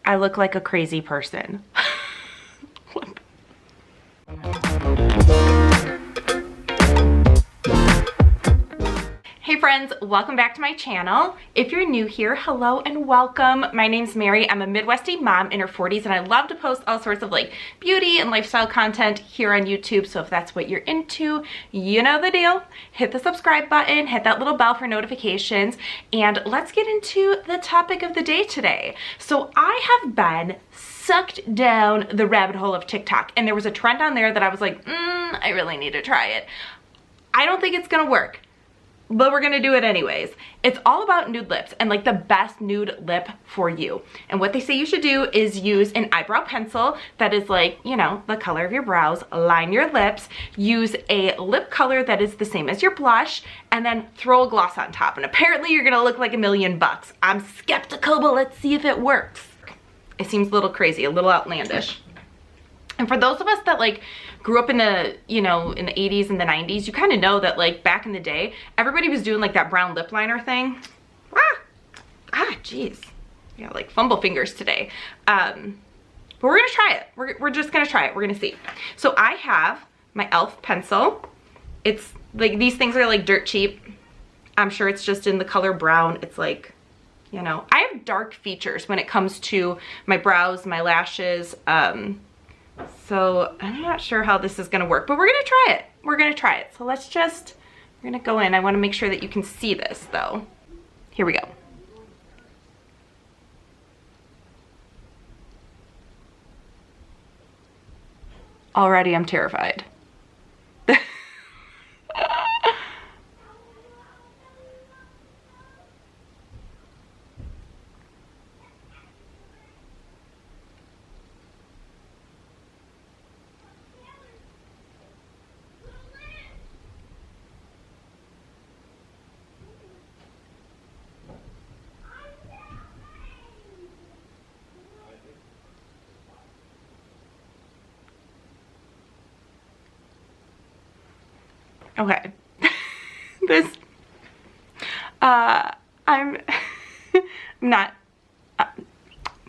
I look like a crazy person. Hey friends, welcome back to my channel. If you're new here, hello and welcome. My name's Mary. I'm a Midwestie mom in her 40s and I love to post all sorts of like beauty and lifestyle content here on YouTube. So if that's what you're into, you know the deal. Hit the subscribe button, hit that little bell for notifications, and let's get into the topic of the day today. So I have been sucked down the rabbit hole of TikTok, and there was a trend on there that I was like, I really need to try it. I don't think it's gonna work, but we're gonna do it anyways. It's all about nude lips and like the best nude lip for you. And what they say you should do is use an eyebrow pencil that is like, you know, the color of your brows, line your lips, use a lip color that is the same as your blush, and then throw a gloss on top. And apparently you're gonna look like $1,000,000. I'm skeptical, but let's see if it works. It seems a little crazy, a little outlandish. And for those of us that like grew up in the, you know, in the 80s and the 90s, you kind of know that like back in the day, everybody was doing like that brown lip liner thing. Jeez. Yeah, like fumble fingers today. But we're gonna try it. We're just gonna try it. We're gonna see. So I have my e.l.f. pencil. It's like, these things are like dirt cheap. I'm sure it's just in the color brown. It's like, you know, I have dark features when it comes to my brows, my lashes. So I'm not sure how this is gonna work, but we're gonna try it. We're gonna try it. So we're gonna go in. I wanna make sure that you can see this though. Here we go. Already I'm terrified. Okay, I'm not, I'm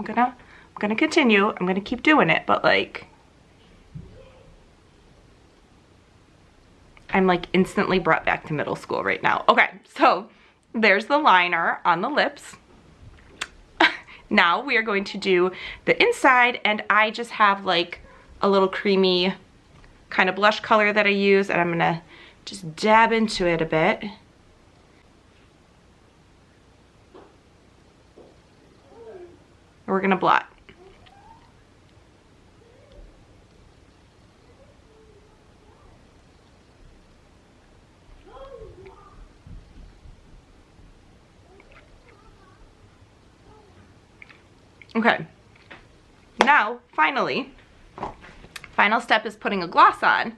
gonna continue. I'm gonna keep doing it, but like, I'm like instantly brought back to middle school right now. Okay, so there's the liner on the lips. Now we are going to do the inside, and I just have like a little creamy kind of blush color that I use, and I'm gonna just dab into it a bit. We're gonna blot. Okay, now finally, final step is putting a gloss on.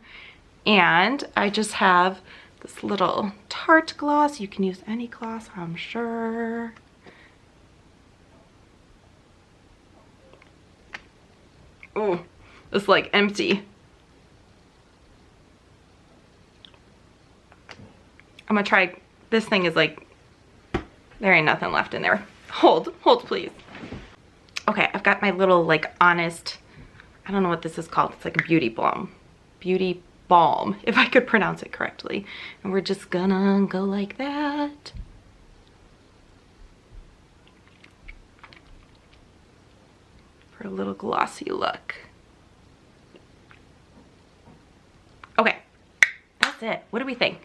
And I just have this little Tarte gloss. You can use any gloss, I'm sure. Oh, it's like empty. I'm gonna try, this thing is like, there ain't nothing left in there. Hold please. Okay, I've got my little like Honest, I don't know what this is called. It's like a beauty balm, if I could pronounce it correctly. And we're just gonna go like that. For a little glossy look. Okay, that's it. What do we think?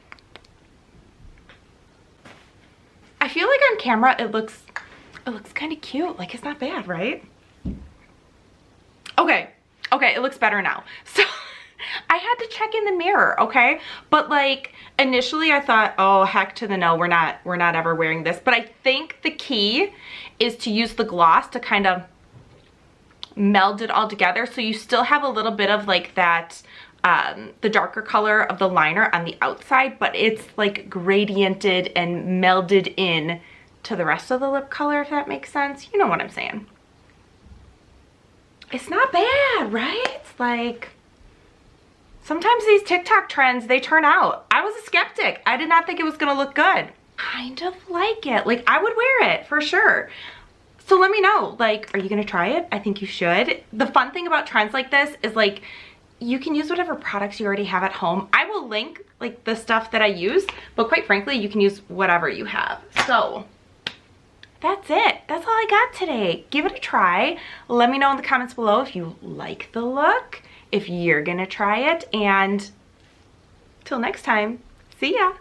I feel like on camera it looks kind of cute. Like, it's not bad, right? Okay, it looks better now. So I had to check in the mirror, okay? But like initially I thought, oh heck to the no, we're not ever wearing this. But I think the key is to use the gloss to kind of meld it all together, so you still have a little bit of like that the darker color of the liner on the outside, but it's like gradiented and melded in to the rest of the lip color, if that makes sense. You know what I'm saying. It's not bad, right? It's like, sometimes these TikTok trends, they turn out. I was a skeptic. I did not think it was gonna look good. Kind of like it. Like, I would wear it for sure. So let me know, like, are you gonna try it? I think you should. The fun thing about trends like this is like, you can use whatever products you already have at home. I will link like the stuff that I use, but quite frankly, you can use whatever you have. So that's it. That's all I got today. Give it a try. Let me know in the comments below if you like the look, if you're gonna try it, and till next time, see ya.